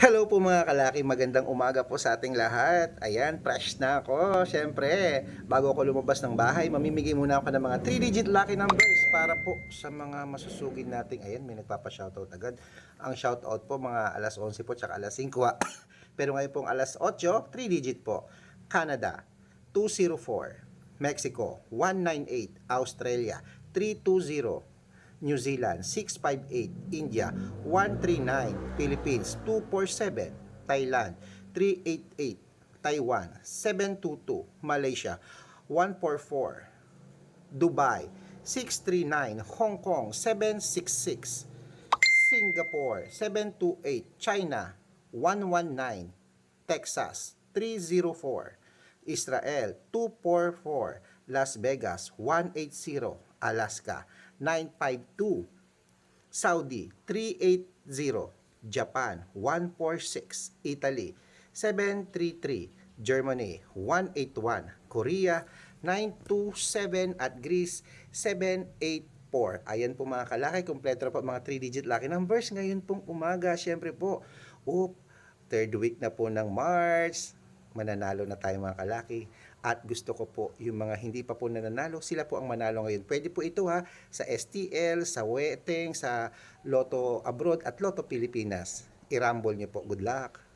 Hello po mga kalaki, magandang umaga po sa ating lahat. Ayan, fresh na ako. Siyempre, bago ako lumabas ng bahay, mamimigay muna ako ng mga 3-digit lucky numbers para po sa mga masusugid nating. Ayan, may nagpapa-shoutout agad. Ang shoutout po mga alas 11 po tsaka alas 5. Pero ngayon pong alas 8, 3-digit po. Canada, 204. Mexico, 198. Australia, 320. New Zealand 658, India 139, Philippines 247, Thailand 388, Taiwan 722, Malaysia 144, Dubai 639, Hong Kong 766, Singapore 728, China 119, Texas 304, Israel 244, Las Vegas 180, Alaska 952, Saudi 380, Japan 146, Italy 733, Germany 181, Korea 927 at Greece 784. Ayan po mga kalaki, kompleto na po mga 3-digit lucky numbers ngayon pong umaga. Syempre po, third week na po ng March, mananalo na tayo mga kalaki. At gusto ko po yung mga hindi pa po nananalo, sila po ang manalo ngayon. Pwede po ito sa STL, sa Weteng, sa Lotto Abroad at Lotto Pilipinas. I-rumble nyo po. Good luck!